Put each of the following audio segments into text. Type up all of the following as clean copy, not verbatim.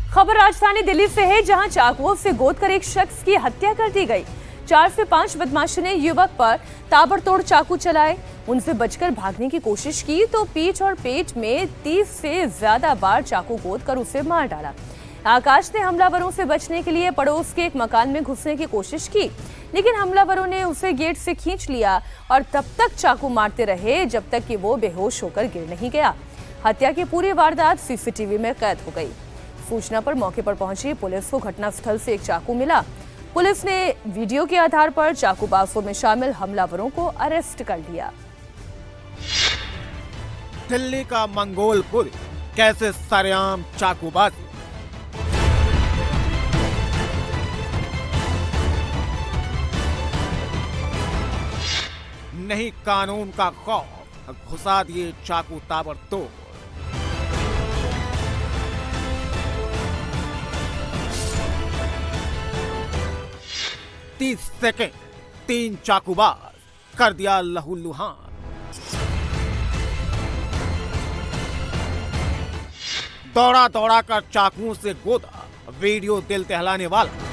खबर राजधानी दिल्ली से है, जहां चाकुओं से गोदकर एक शख्स की हत्या कर दी गई। 4 से 5 बदमाशों ने युवक पर ताबड़तोड़ चाकू चलाए। उनसे बचकर भागने की कोशिश की तो पीठ और पेट में 30 से ज्यादा बार चाकू गोदकर उसे मार डाला। आकाश ने हमलावरों से बचने के लिए पड़ोस के एक मकान में घुसने की कोशिश की, लेकिन हमलावरों ने उसे गेट से खींच लिया और तब तक चाकू मारते रहे जब तक कि वो बेहोश होकर गिर नहीं गया। हत्या की पूरी वारदात सीसीटीवी में कैद हो गई। सूचना पर मौके पर पहुंची पुलिस को घटनास्थल से एक चाकू मिला। पुलिस ने वीडियो के आधार पर चाकूबाजों में शामिल हमलावरों को अरेस्ट कर लिया। दिल्ली का मंगोलपुर, कैसे सरेआम चाकूबाजी। नहीं कानून का खौफ, घुसा दिए चाकू ताबड़तोड़। तीस सेकेंड, 3 चाकूबाज कर दिया लहूलुहान। दौड़ा दौड़ा कर चाकुओं से गोदा, वीडियो दिल दहलाने वाला।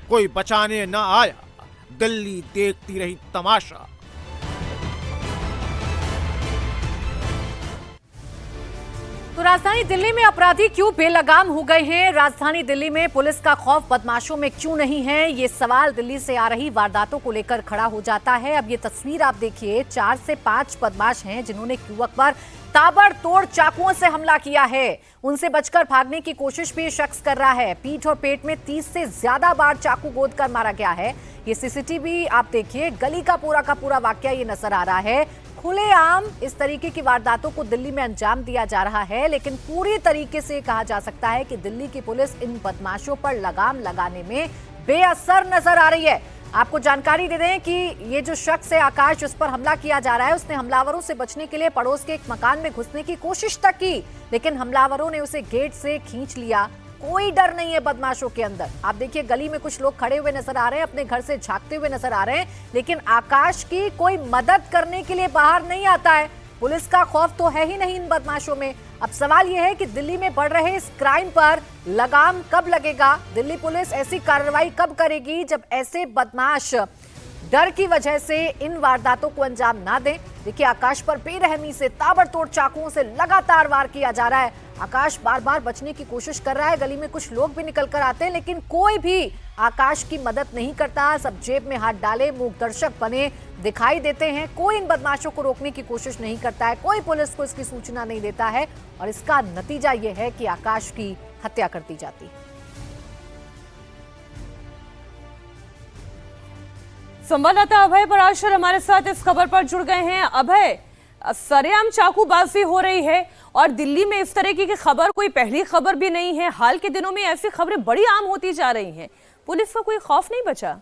कोई बचाने न आया, दिल्ली देखती रही तमाशा। तो राजधानी दिल्ली में अपराधी क्यों बेलगाम हो गए हैं? राजधानी दिल्ली में पुलिस का खौफ बदमाशों में क्यों नहीं है? ये सवाल दिल्ली से आ रही वारदातों को लेकर खड़ा हो जाता है। अब ये तस्वीर आप देखिए, 4 से 5 बदमाश हैं जिन्होंने युवक पर ताबड़तोड़ चाकुओं से हमला किया है। उनसे बचकर भागने की कोशिश भी ये शख्स कर रहा है। पीठ और पेट में 30 से ज्यादा बार चाकू गोदकर मारा गया है। ये सीसीटीवी आप देखिए, गली का पूरा वाकया ये नजर आ रहा है। खुलेआम इस तरीके की वारदातों को दिल्ली में अंजाम दिया जा रहा है, लेकिन पूरी तरीके से कहा जा सकता है कि दिल्ली की पुलिस इन बदमाशों पर लगाम लगाने में बेअसर नजर आ रही है। आपको जानकारी दे दें कि ये जो शख्स है आकाश, जिस पर हमला किया जा रहा है, उसने हमलावरों से बचने के लिए पड़ोस के एक मकान में घुसने की कोशिश तक की, लेकिन हमलावरों ने उसे गेट से खींच लिया। कोई डर नहीं है बदमाशों के अंदर। आप देखिए, गली में कुछ लोग खड़े हुए नजर आ रहे हैं, अपने घर से झांकते हुए नजर आ रहे हैं, लेकिन आकाश की कोई मदद करने के लिए बाहर नहीं आता है। पुलिस का खौफ तो है ही नहीं इन बदमाशों में। अब सवाल यह है कि दिल्ली में बढ़ रहे इस क्राइम पर लगाम कब लगेगा? दिल्ली पुलिस ऐसी कार्रवाई कब करेगी जब ऐसे बदमाश डर की वजह से इन वारदातों को अंजाम ना दें? देखिए, आकाश पर बेरहमी से ताबड़तोड़ चाकुओं से लगातार वार किया जा रहा है। आकाश बार बार बचने की कोशिश कर रहा है। गली में कुछ लोग भी निकल कर आते हैं, लेकिन कोई भी आकाश की मदद नहीं करता। सब जेब में हाथ डाले मूक दर्शक बने दिखाई देते हैं। कोई इन बदमाशों को रोकने की कोशिश नहीं करता है। कोई पुलिस को इसकी सूचना नहीं देता है, और इसका नतीजा यह है कि आकाश की हत्या कर दी जाती है। संवाददाता अभय पराशर हमारे साथ इस खबर पर जुड़ गए हैं। अभय, सरेआम चाकूबाजी हो रही है और दिल्ली में इस तरह की खबर कोई पहली खबर भी नहीं है। हाल के दिनों में ऐसी खबरें बड़ी आम होती जा रही हैं। पुलिस का कोई खौफ नहीं बचा?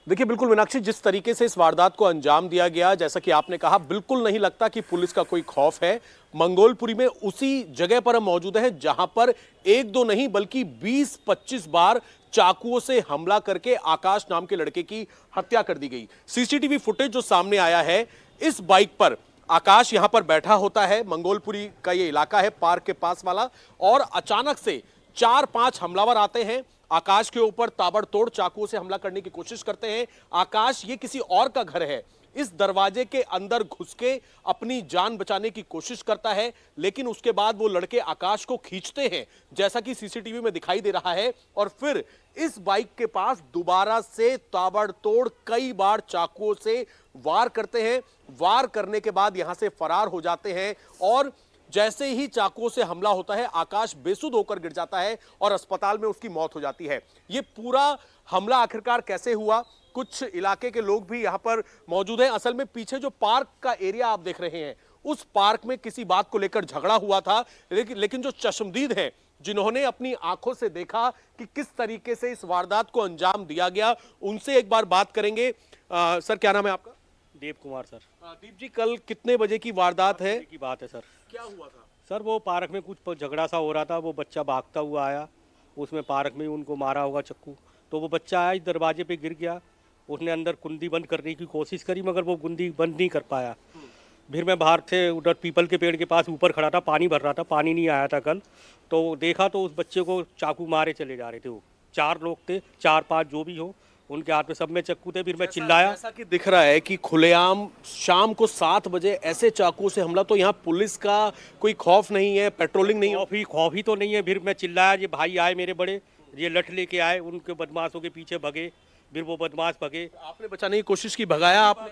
देखिए, बिल्कुल मीनाक्षी, जिस तरीके से इस वारदात को अंजाम दिया गया, जैसा कि आपने कहा, बिल्कुल नहीं लगता कि पुलिस का कोई खौफ है। मंगोलपुरी में उसी जगह पर हम मौजूद हैं जहां पर एक दो नहीं बल्कि 20-25 बार चाकुओं से हमला करके आकाश नाम के लड़के की हत्या कर दी गई। सीसीटीवी फुटेज जो सामने आया है, इस बाइक पर आकाश यहां पर बैठा होता है। मंगोलपुरी का ये इलाका है पार्क के पास वाला, और अचानक से 4-5 हमलावर आते हैं। आकाश के ऊपर ताबड़तोड़ चाकुओं से हमला करने की कोशिश करते हैं। आकाश, ये किसी और का घर है, इस दरवाजे के अंदर घुस के अपनी जान बचाने की कोशिश करता है, लेकिन उसके बाद वो लड़के आकाश को खींचते हैं, जैसा कि सीसीटीवी में दिखाई दे रहा है, और फिर इस बाइक के पास दोबारा से ताबड़तोड़ कई बार चाकुओं से वार करते हैं। वार करने के बाद यहां से फरार हो जाते हैं, और जैसे ही चाकुओं से हमला होता है, आकाश बेसुध होकर गिर जाता है और अस्पताल में उसकी मौत हो जाती है। यह पूरा हमला आखिरकार कैसे हुआ? कुछ इलाके के लोग भी यहां पर मौजूद हैं। असल में पीछे जो पार्क का एरिया आप देख रहे हैं, उस पार्क में किसी बात को लेकर झगड़ा हुआ था, लेकिन जो चश्मदीद हैं, जिन्होंने अपनी आंखों से देखा कि किस तरीके से इस वारदात को अंजाम दिया गया, उनसे एक बार बात करेंगे। सर, क्या नाम है आपका? देव कुमार सर। दीप जी, कल कितने बजे की वारदात है? की बात है सर। क्या हुआ था? सर, वो पार्क में कुछ झगड़ा सा हो रहा था। वो बच्चा भागता हुआ आया, उसमें पार्क में उनको मारा होगा चक्कू। तो वो बच्चा आया, इस दरवाजे पे गिर गया, उसने अंदर कुंडी बंद करने की कोशिश करी मगर वो कुंडी बंद नहीं कर पाया। फिर मैं बाहर से उधर पीपल के पेड़ के पास ऊपर खड़ा था, पानी भर रहा था, पानी नहीं आया था कल, तो देखा तो उस बच्चे को चाकू मारे चले जा रहे थे। वो 4 लोग थे, 4-5 जो भी हो, उनके हाथ में सब में चाकू थे। फिर मैं चिल्लाया। ऐसा कि दिख रहा है कि खुलेआम शाम को 7 बजे ऐसे चाकू से हमला, तो यहाँ पुलिस का कोई खौफ नहीं है, पेट्रोलिंग नहीं है? खौफ ही तो नहीं है। फिर मैं चिल्लाया, ये भाई आए मेरे बड़े, ये लठ लेके आए, उनके बदमाशों के पीछे भगे, फिर वो बदमाश भगे। आपने बचाने की कोशिश की, भगाया आपने?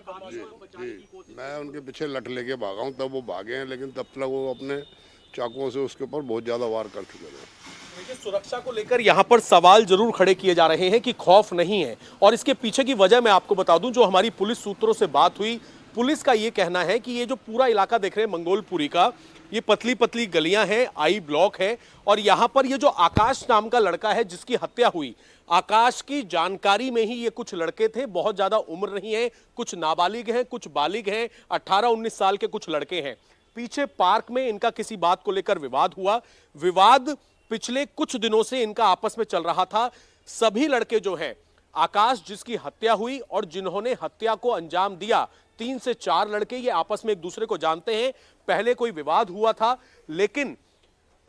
मैं उनके पीछे लठ लेके भागा हूँ, तब वो भागे हैं, लेकिन तब तक वो अपने चाकुओं से उसके ऊपर बहुत ज्यादा वार कर चुके हैं। देखिए, सुरक्षा को लेकर यहाँ पर सवाल जरूर खड़े किए जा रहे हैं कि खौफ नहीं है, और इसके पीछे की वजह मैं आपको बता दूं। जो हमारी पुलिस सूत्रों से बात हुई, पुलिस का ये कहना है कि ये जो पूरा इलाका देख रहे हैं मंगोलपुरी का, ये पतली पतली गलियां हैं, आई ब्लॉक है, और यहाँ पर ये जो आकाश नाम का लड़का है जिसकी हत्या हुई, आकाश की जानकारी में ही ये कुछ लड़के थे, बहुत ज्यादा उम्र नहीं है, कुछ नाबालिग हैं, कुछ बालिग हैं, 18-19 साल के कुछ लड़के हैं। पीछे पार्क में इनका किसी बात को लेकर विवाद हुआ। विवाद पिछले कुछ दिनों से इनका आपस में चल रहा था। सभी लड़के जो हैं, आकाश जिसकी हत्या हुई और जिन्होंने हत्या को अंजाम दिया, 3 से 4 लड़के, ये आपस में एक दूसरे को जानते हैं। पहले कोई विवाद हुआ था, लेकिन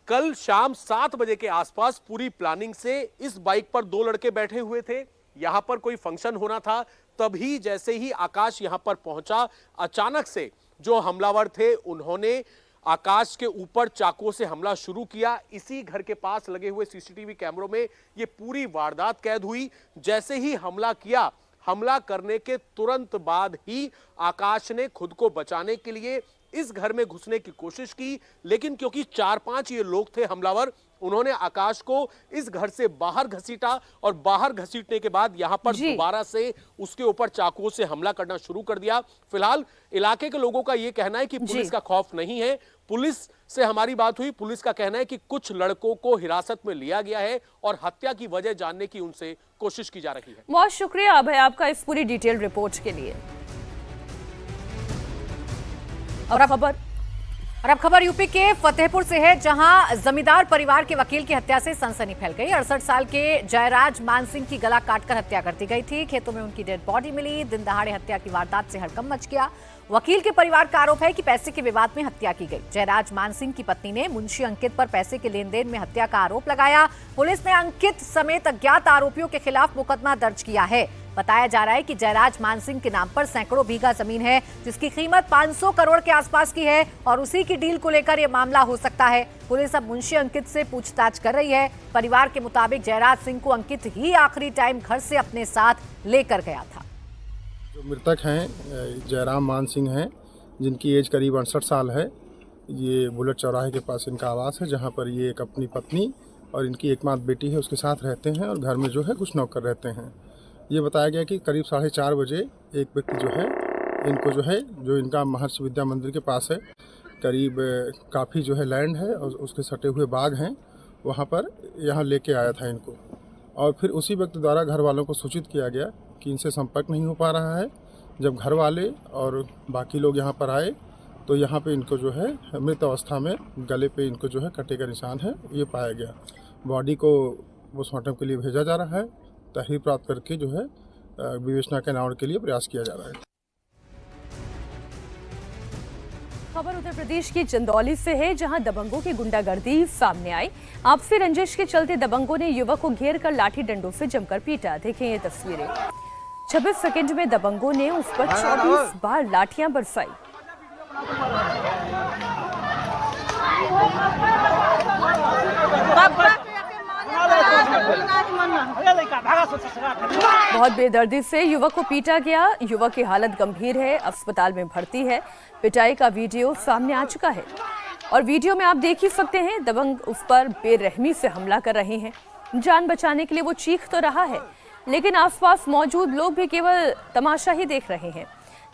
कल शाम 7 बजे के आसपास पूरी प्लानिंग से इस बाइक पर 2 लड़के बैठे हुए थे। यहां पर कोई फंक्शन होना था, तभी जैसे ही आकाश यहां पर पहुंचा, अचानक से जो हमलावर थे उन्होंने आकाश के ऊपर चाकुओं से हमला शुरू किया। इसी घर के पास लगे हुए सीसीटीवी कैमरों में ये पूरी वारदात कैद हुई। जैसे ही हमला किया, हमला करने के तुरंत बाद ही आकाश ने खुद को बचाने के लिए इस घर में घुसने की कोशिश की, लेकिन क्योंकि 4-5 ये लोग थे हमलावर, उन्होंने आकाश को इस घर से बाहर घसीटा, और बाहर घसीटने के बाद यहां पर दोबारा से उसके ऊपर चाकुओं से हमला करना शुरू कर दिया। फिलहाल इलाके के लोगों का यह कहना है कि पुलिस का खौफ नहीं है। पुलिस से हमारी बात हुई, पुलिस का कहना है कि कुछ लड़कों को हिरासत में लिया गया है और हत्या की वजह जानने की उनसे कोशिश की जा रही है। बहुत शुक्रिया अभय आपका इस पूरी डिटेल रिपोर्ट के लिए। और अब खबर यूपी के फतेहपुर से है, जहां जमींदार परिवार के वकील की हत्या से सनसनी फैल गई। 68 साल के जयराज मानसिंह की गला काटकर हत्या कर दी गई थी। खेतों में उनकी डेड बॉडी मिली। दिन दहाड़े हत्या की वारदात से हड़कंप मच गया। वकील के परिवार का आरोप है कि पैसे के विवाद में हत्या की गई। जयराज मानसिंह की पत्नी ने मुंशी अंकित पर पैसे के लेन देन में हत्या का आरोप लगाया। पुलिस ने अंकित समेत अज्ञात आरोपियों के खिलाफ मुकदमा दर्ज किया है। बताया जा रहा है कि जयराज मानसिंह के नाम पर सैकड़ों बीघा जमीन है, जिसकी कीमत 500 करोड़ के आसपास की है, और उसी की डील को लेकर यह मामला हो सकता है। पुलिस अब मुंशी अंकित से पूछताछ कर रही है। परिवार के मुताबिक जयराज सिंह को अंकित ही आखिरी टाइम घर से अपने साथ लेकर गया था। जो मृतक हैं जयराम मान सिंह हैं, जिनकी एज करीब 68 साल है। ये बुलेट चौराहे के पास इनका आवास है, जहाँ पर ये एक अपनी पत्नी और इनकी एकमात्र बेटी है उसके साथ रहते हैं, और घर में जो है कुछ नौकर रहते हैं। ये बताया गया कि करीब 4:30 बजे एक व्यक्ति जो है इनको जो इनका महर्षि विद्या मंदिर के पास है, करीब काफ़ी जो है लैंड है और उसके सटे हुए बाग हैं, वहाँ पर यहाँ लेके आया था इनको। और फिर उसी व्यक्ति द्वारा घर वालों को सूचित किया गया कि इनसे संपर्क नहीं हो पा रहा है। जब घर वाले और बाकी लोग यहाँ पर आए तो यहाँ पे इनको जो है मृत अवस्था में गले पे इनको जो है कटे का निशान है, ये पाया गया। बॉडी को पोस्टमार्टम के लिए भेजा जा रहा है। तहरीर प्राप्त करके जो है विवेचना के अनावरण के लिए प्रयास किया जा रहा है। खबर उत्तर प्रदेश की चंदौली से है, जहां दबंगों की गुंडागर्दी सामने आई। आपसी रंजिश के चलते दबंगों ने युवक को घेर कर लाठी डंडों से जमकर पीटा। देखें ये तस्वीरें। 26 सेकंड में दबंगों ने उस पर 24 बार लाठियां बरसाई। बहुत बेदर्दी से युवक को पीटा गया। युवक की हालत गंभीर है, अस्पताल में भर्ती है। पिटाई का वीडियो सामने आ चुका है, और वीडियो में आप देख ही सकते हैं दबंग उस पर बेरहमी से हमला कर रहे हैं। जान बचाने के लिए वो चीख तो रहा है, लेकिन आसपास मौजूद लोग भी केवल तमाशा ही देख रहे हैं।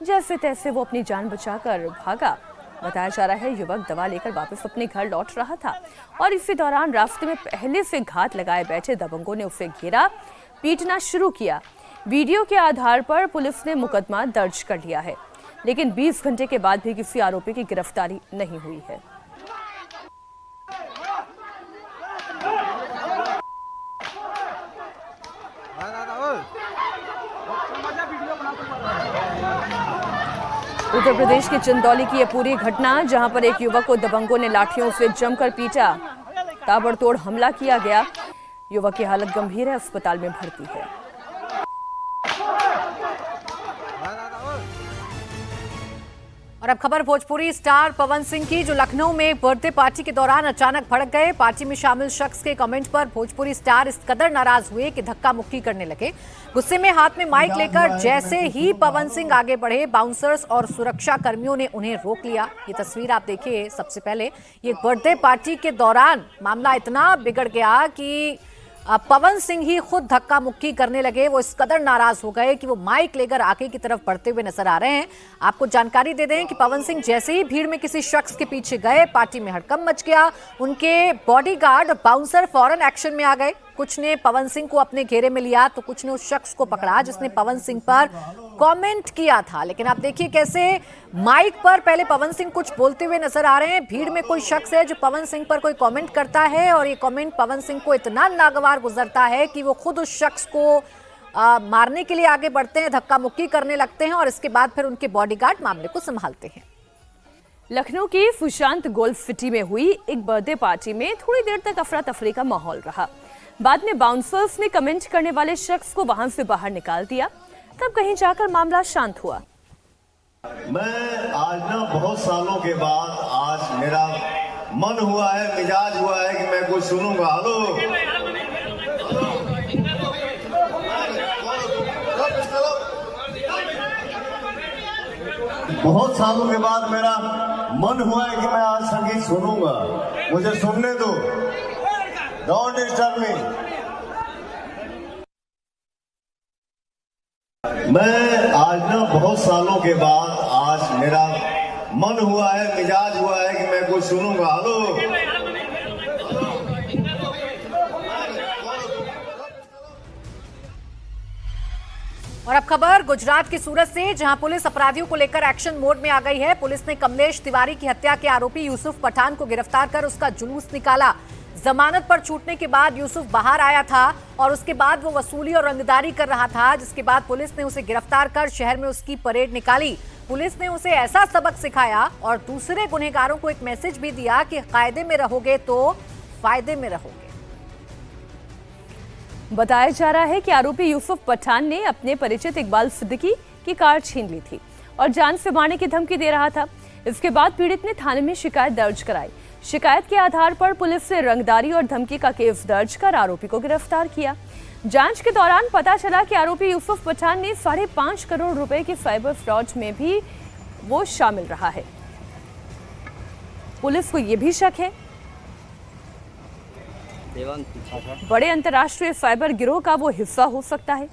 जैसे तैसे वो अपनी जान बचाकर भागा। बताया जा रहा है युवक दवा लेकर वापस अपने घर लौट रहा था, और इसी दौरान रास्ते में पहले से घात लगाए बैठे दबंगों ने उसे घेरा, पीटना शुरू किया। वीडियो के आधार पर पुलिस ने मुकदमा दर्ज कर लिया है, लेकिन 20 घंटे के बाद भी किसी आरोपी की गिरफ्तारी नहीं हुई है। उत्तर प्रदेश के चंदौली की यह पूरी घटना, जहां पर एक युवक को दबंगों ने लाठियों से जमकर पीटा, ताबड़तोड़ हमला किया गया। युवक की हालत गंभीर है, अस्पताल में भर्ती है। और अब खबर भोजपुरी स्टार पवन सिंह की, जो लखनऊ में बर्थडे पार्टी के दौरान अचानक भड़क गए। पार्टी में शामिल शख्स के कमेंट पर भोजपुरी स्टार इस कदर नाराज हुए कि धक्का मुक्की करने लगे। गुस्से में हाथ में माइक लेकर जैसे ही पवन सिंह आगे बढ़े, बाउंसर्स और सुरक्षा कर्मियों ने उन्हें रोक लिया। ये तस्वीर आप देखिए। सबसे पहले ये बर्थडे पार्टी के दौरान मामला इतना बिगड़ गया कि पवन सिंह ही खुद धक्का मुक्की करने लगे। वो इस कदर नाराज हो गए कि वो माइक लेकर आगे की तरफ बढ़ते हुए नजर आ रहे हैं। आपको जानकारी दे दें कि पवन सिंह जैसे ही भीड़ में किसी शख्स के पीछे गए, पार्टी में हड़कंप मच गया। उनके बॉडीगार्ड बाउंसर फौरन एक्शन में आ गए। कुछ ने पवन सिंह को अपने घेरे में लिया तो कुछ ने उस शख्स को पकड़ा जिसने पवन सिंह पर कमेंट किया था। लेकिन आप देखिए कैसे माइक पर पहले पवन सिंह कुछ बोलते हुए नजर आ रहे हैं। भीड़ में कोई शख्स है जो पवन सिंह पर कोई कमेंट करता है और ये कमेंट पवन सिंह को इतना नागवार गुजरता है कि वो खुद उस शख्स को मारने के लिए आगे बढ़ते हैं, धक्का मुक्की करने लगते हैं और इसके बाद फिर उनके बॉडीगार्ड मामले को संभालते हैं। लखनऊ की सुशांत गोल्फ सिटी में हुई एक बर्थडे पार्टी में थोड़ी देर तक अफरा तफरी का माहौल रहा। बाद में बाउंसर्स ने कमेंट करने वाले शख्स को वहां से बाहर निकाल दिया। तब कहीं जाकर मामला शांत हुआ। मैं आज ना बहुत सालों के बाद आज मेरा मन हुआ है, मिजाज हुआ है कि मैं कुछ सुनूंगा। हेलो, बहुत सालों के बाद मेरा मन हुआ है कि मैं आज संगीत सुनूंगा। मुझे सुनने दो, डोंट डिस्टर्ब मी। मैं आज ना बहुत सालों के बाद आज मेरा मन हुआ है, मिजाज हुआ है कि मैं कुछ सुनूंगा। हेलो, और अब खबर गुजरात की सूरत से, जहां पुलिस अपराधियों को लेकर एक्शन मोड में आ गई है। पुलिस ने कमलेश तिवारी की हत्या के आरोपी यूसुफ पठान को गिरफ्तार कर उसका जुलूस निकाला। जमानत पर छूटने के बाद यूसुफ बाहर आया था और उसके बाद वो वसूली और रंगदारी कर रहा था, जिसके बाद पुलिस ने उसे गिरफ्तार कर शहर में उसकी परेड निकाली। पुलिस ने उसे ऐसा सबक सिखाया और दूसरे गुनहगारों को एक मैसेज भी दिया कि कायदे में रहोगे तो फायदे में रहोगे। बताया जा रहा है कि आरोपी यूसुफ पठान ने अपने परिचित इकबाल सिद्दीकी की कार छीन ली थी और जान से मारने की धमकी दे रहा था। इसके बाद पीड़ित ने थाने में शिकायत दर्ज कराई। शिकायत के आधार पर पुलिस ने रंगदारी और धमकी का केस दर्ज कर आरोपी को गिरफ्तार किया। जांच के दौरान पता चला कि आरोपी यूसुफ पठान ने 5.5 करोड़ रुपए के साइबर फ्रॉड में भी वो शामिल रहा है। पुलिस को यह भी शक है बड़े अंतर्राष्ट्रीय साइबर गिरोह का वो हिस्सा हो सकता है।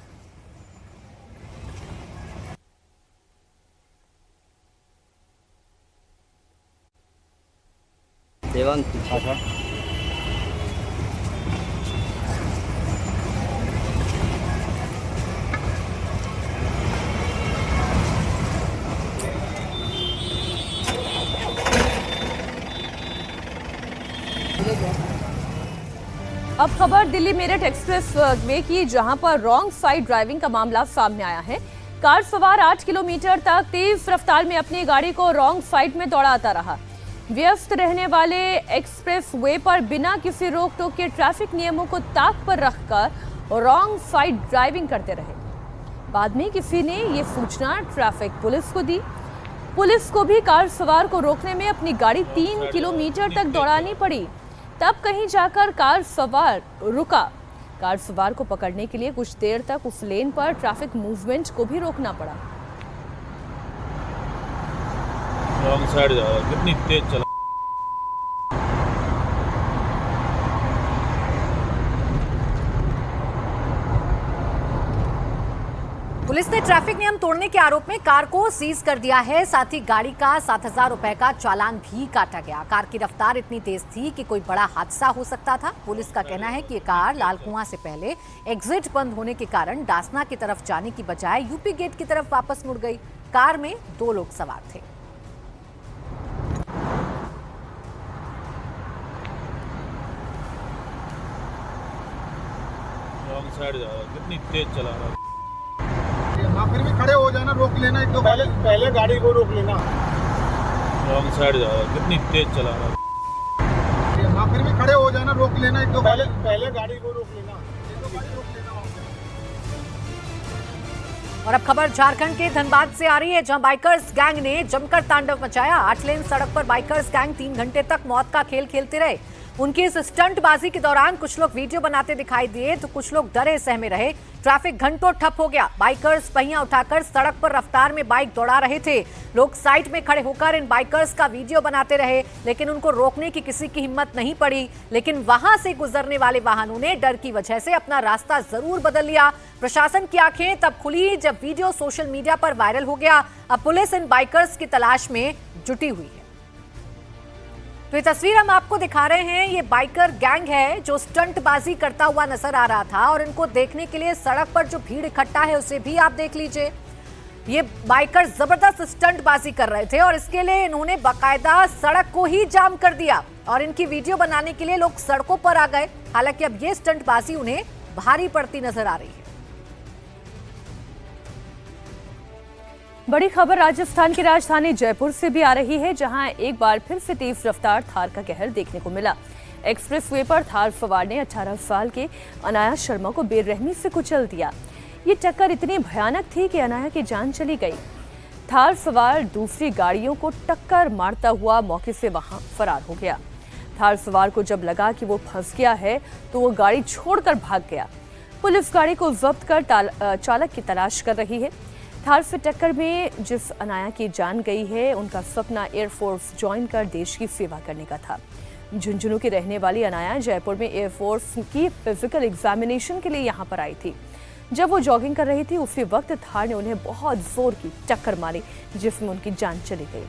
अब खबर दिल्ली मेरठ एक्सप्रेस वे की, जहां पर रॉन्ग साइड ड्राइविंग का मामला सामने आया है। कार सवार 8 किलोमीटर तक तेज रफ्तार में अपनी गाड़ी को रॉन्ग साइड में दौड़ाता रहा। व्यस्त रहने वाले एक्सप्रेस वे पर बिना किसी रोक टोक के ट्रैफिक नियमों को ताक पर रखकर रॉन्ग साइड ड्राइविंग करते रहे। बाद में किसी ने ये सूचना ट्रैफिक पुलिस को दी। पुलिस को भी कार सवार को रोकने में अपनी गाड़ी 3 किलोमीटर तक दौड़ानी पड़ी। तब कहीं जाकर कार सवार रुका। कार सवार को पकड़ने के लिए कुछ देर तक उस लेन पर ट्रैफिक मूवमेंट को भी रोकना पड़ा। रॉन्ग साइड जा रहा है, कितनी तेज चला। पुलिस ने ट्रैफिक नियम तोड़ने के आरोप में कार को सीज कर दिया है। साथ ही गाड़ी का 7,000 रुपए का चालान भी काटा गया। कार की रफ्तार इतनी तेज थी कि कोई बड़ा हादसा हो सकता था। पुलिस का कहना है कि ये कार लाल कुआं से पहले एग्जिट बंद होने के कारण डासना की तरफ जाने की बजाय यूपी गेट की तरफ वापस मुड़ गई। कार में 2 लोग सवार थे। रॉन्ग साइड जा रहा है, कितनी तेज चला रहा है। फिर भी खड़े हो जाना। जाना, रोक लेना, एक दो पहले गाड़ी को रोक लेना। रॉन्ग साइड जा रहा है, कितनी तेज चला रहा है। हाँ, फिर भी खड़े हो जाना, रोक लेना, एक दो पहले गाड़ी को रोक लेना, एक दो गाड़ी रोक लेना। और अब खबर झारखंड के धनबाद से आ रही है, जहां बाइकर्स गैंग ने जमकर तांडव मचाया। 8 लेन सड़क पर बाइकर्स गैंग 3 घंटे तक मौत का खेल खेलते रहे। उनकी इस स्टंटबाजी के दौरान कुछ लोग वीडियो बनाते दिखाई दिए तो कुछ लोग डरे सहमे रहे। ट्रैफिक घंटों ठप हो गया। बाइकर्स पहिया उठाकर सड़क पर रफ्तार में बाइक दौड़ा रहे थे। लोग साइड में खड़े होकर इन बाइकर्स का वीडियो बनाते रहे, लेकिन उनको रोकने की किसी की हिम्मत नहीं पड़ी। लेकिन वहां से गुजरने वाले वाहनों ने डर की वजह से अपना रास्ता जरूर बदल लिया। प्रशासन की आंखें तब खुली जब वीडियो सोशल मीडिया पर वायरल हो गया। अब पुलिस इन बाइकर्स की तलाश में जुटी हुई है। तो ये तस्वीर हम आपको दिखा रहे हैं, ये बाइकर गैंग है जो स्टंटबाजी करता हुआ नजर आ रहा था और इनको देखने के लिए सड़क पर जो भीड़ इकट्ठा है उसे भी आप देख लीजिए। ये बाइकर जबरदस्त स्टंटबाजी कर रहे थे और इसके लिए इन्होंने बाकायदा सड़क को ही जाम कर दिया और इनकी वीडियो बनाने के लिए लोग सड़कों पर आ गए। हालांकि अब ये स्टंटबाजी उन्हें भारी पड़ती नजर आ रही है। बड़ी खबर राजस्थान की राजधानी जयपुर से भी आ रही है, जहां एक बार फिर से तेज रफ्तार थार का कहर देखने को मिला। एक्सप्रेसवे पर थार सवार ने 18 साल के अनाया शर्मा को बेरहमी से कुचल दिया। ये टक्कर इतनी भयानक थी कि अनाया की जान चली गई। थार सवार दूसरी गाड़ियों को टक्कर मारता हुआ मौके से वहां फरार हो गया। थार सवार को जब लगा कि वो फंस गया है तो वो गाड़ी छोड़कर भाग गया। पुलिस गाड़ी को जब्त कर चालक की तलाश कर रही है। थार से टक्कर में जिस अनाया की जान गई है, उनका सपना एयरफोर्स ज्वाइन कर देश की सेवा करने का था। झुंझुनू की रहने वाली अनाया जयपुर में एयरफोर्स की फिजिकल एग्जामिनेशन के लिए यहां पर आई थी। जब वो जॉगिंग कर रही थी उसी वक्त थार ने उन्हें बहुत जोर की टक्कर मारी, जिसमें उनकी जान चली गई।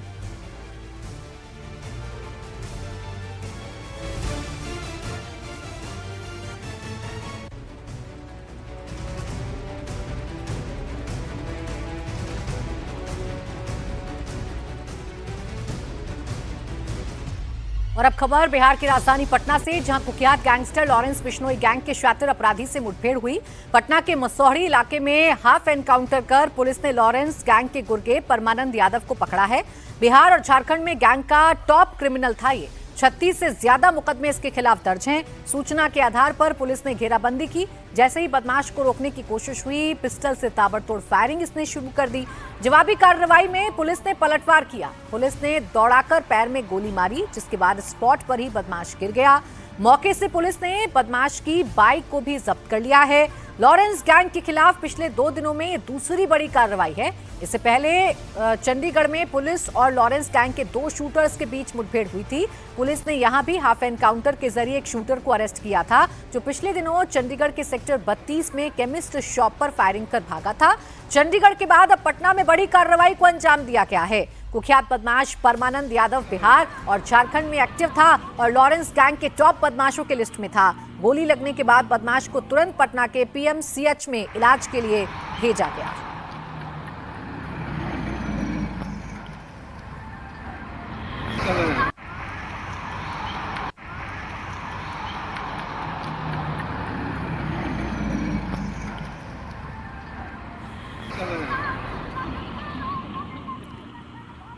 और अब खबर बिहार की राजधानी पटना से, जहां कुख्यात गैंगस्टर लॉरेंस बिश्नोई गैंग के शातिर अपराधी से मुठभेड़ हुई। पटना के मसौढ़ी इलाके में हाफ एनकाउंटर कर पुलिस ने लॉरेंस गैंग के गुर्गे परमानंद यादव को पकड़ा है। बिहार और झारखंड में गैंग का टॉप क्रिमिनल था ये। 36 से ज्यादा मुकदमे इसके खिलाफ दर्ज हैं। सूचना के आधार पर पुलिस ने घेराबंदी की। जैसे ही बदमाश को रोकने की कोशिश हुई, पिस्टल से ताबड़तोड़ फायरिंग इसने शुरू कर दी। जवाबी कार्रवाई में पुलिस ने पलटवार किया। पुलिस ने दौड़ाकर पैर में गोली मारी, जिसके बाद स्पॉट पर ही बदमाश गिर गया। मौके से पुलिस ने बदमाश की बाइक को भी जब्त कर लिया है। लॉरेंस गैंग के खिलाफ पिछले 2 दिनों में ये दूसरी बड़ी कार्रवाई है। इससे पहले चंडीगढ़ में पुलिस और लॉरेंस गैंग के 2 शूटर्स के बीच मुठभेड़ हुई थी। पुलिस ने यहां भी हाफ एनकाउंटर के जरिए एक शूटर को अरेस्ट किया था, जो पिछले दिनों चंडीगढ़ के सेक्टर 32 में केमिस्ट शॉप पर फायरिंग कर भागा था। चंडीगढ़ के बाद अब पटना में बड़ी कार्रवाई को अंजाम दिया गया है। कुख्यात बदमाश परमानंद यादव बिहार और झारखंड में एक्टिव था और लॉरेंस गैंग के टॉप बदमाशों के लिस्ट में था। गोली लगने के बाद बदमाश को तुरंत पटना के पीएमसीएच में इलाज के लिए भेजा गया।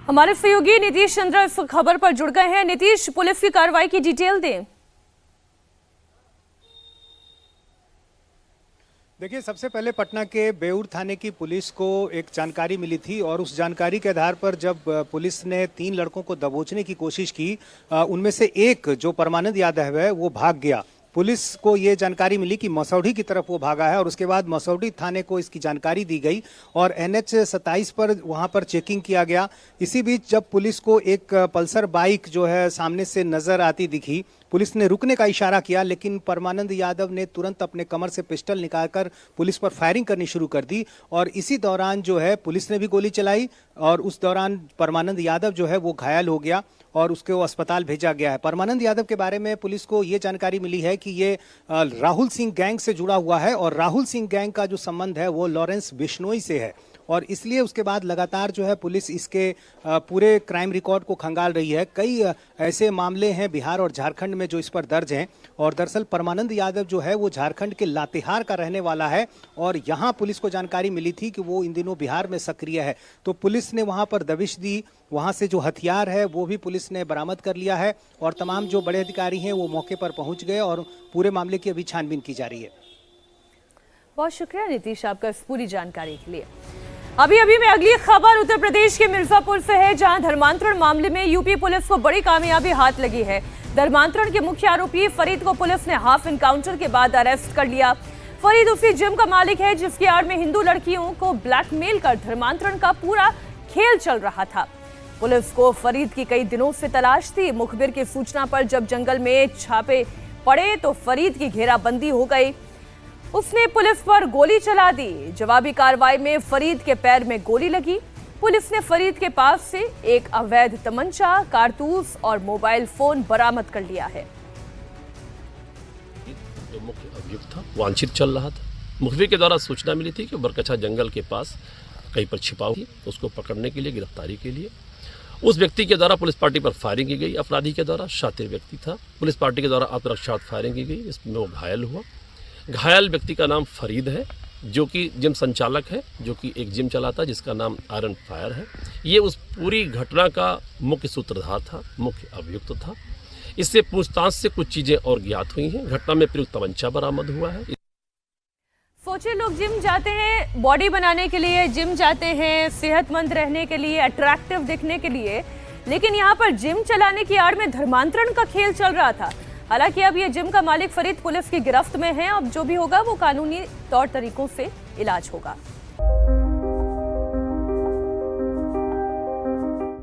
हमारे सहयोगी नीतीश चंद्र इस खबर पर जुड़ गए हैं। नीतीश, पुलिस की कार्रवाई की डिटेल दें। देखिए, सबसे पहले पटना के बेउर थाने की पुलिस को एक जानकारी मिली थी और उस जानकारी के आधार पर जब पुलिस ने 3 लड़कों को दबोचने की कोशिश की, उनमें से एक जो परमानंद यादव है वो भाग गया। पुलिस को ये जानकारी मिली कि मसौढ़ी की तरफ वो भागा है और उसके बाद मसौढ़ी थाने को इसकी जानकारी दी गई और NH 27 पर वहाँ पर चेकिंग किया गया। इसी बीच जब पुलिस को एक पल्सर बाइक जो है सामने से नजर आती दिखी, पुलिस ने रुकने का इशारा किया, लेकिन परमानंद यादव ने तुरंत अपने कमर से पिस्टल निकालकर पुलिस पर फायरिंग करनी शुरू कर दी और इसी दौरान जो है पुलिस ने भी गोली चलाई और उस दौरान परमानंद यादव जो है वो घायल हो गया और उसको अस्पताल भेजा गया है। परमानंद यादव के बारे में पुलिस को ये जानकारी मिली है कि ये राहुल सिंह गैंग से जुड़ा हुआ है और राहुल सिंह गैंग का जो संबंध है वो लॉरेंस बिश्नोई से है और इसलिए उसके बाद लगातार जो है पुलिस इसके पूरे क्राइम रिकॉर्ड को खंगाल रही है। कई ऐसे मामले हैं बिहार और झारखंड में जो इस पर दर्ज हैं और दरअसल परमानंद यादव जो है वो झारखंड के लातेहार का रहने वाला है और यहाँ पुलिस को जानकारी मिली थी कि वो इन दिनों बिहार में सक्रिय है, तो पुलिस ने वहाँ पर दबिश दी। वहाँ से जो हथियार है वो भी पुलिस ने बरामद कर लिया है और तमाम जो बड़े अधिकारी हैं वो मौके पर पहुँच गए और पूरे मामले की अभी छानबीन की जा रही है। बहुत शुक्रिया नीतीश आपका इस पूरी जानकारी के लिए। अभी में अगली खबर उत्तर प्रदेश के मिर्जापुर से है, जहां धर्मांतरण मामले में यूपी पुलिस को बड़ी कामयाबी हाथ लगी है। धर्मांतरण के मुख्य आरोपी फरीद को पुलिस ने हाफ एनकाउंटर के बाद अरेस्ट कर लिया। फरीद उसी जिम का मालिक है जिसकी आड़ में हिंदू लड़कियों को ब्लैकमेल कर धर्मांतरण का पूरा खेल चल रहा था। पुलिस को फरीद की कई दिनों से तलाश थी। मुखबिर की सूचना पर जब जंगल में छापे पड़े तो फरीद की घेराबंदी हो गई। उसने पुलिस पर गोली चला दी। जवाबी कार्रवाई में फरीद के पैर में गोली लगी। पुलिस ने फरीद के पास से एक अवैध तमंचा, कारतूस और मोबाइल फोन बरामद कर लिया है। जो मुख्य अभियुक्त था वांछित चल रहा था। मुखबिर के द्वारा सूचना मिली थी कि बरकछा जंगल के पास कहीं पर छिपा हुई, उसको पकड़ने के लिए, गिरफ्तारी के लिए उस व्यक्ति के द्वारा पुलिस पार्टी पर फायरिंग की गई। अपराधी के द्वारा शातिर व्यक्ति था। पुलिस पार्टी के द्वारा आत्मरक्षात्मक फायरिंग की गई, इसमें वो घायल हुआ। घायल व्यक्ति का नाम फरीद है, जो कि जिम संचालक है, जो कि एक जिम चलाता है जिसका नाम आयरन फायर है। ये उस पूरी घटना का मुख्य सूत्रधार था, मुख्य अभियुक्त था। इससे पूछताछ से कुछ चीजें और ज्ञात हुई हैं। घटना में प्रयुक्त तमंचा बरामद हुआ है। सोचिए, लोग जिम जाते हैं बॉडी बनाने के लिए, जिम जाते हैं सेहतमंद रहने के लिए, अट्रैक्टिव दिखने के लिए, लेकिन यहाँ पर जिम चलाने की आड़ में धर्मांतरण का खेल चल रहा था। हालांकि अब ये जिम का मालिक फरीद पुलिस की गिरफ्त में है। अब जो भी होगा वो कानूनी तौर तरीकों से इलाज होगा।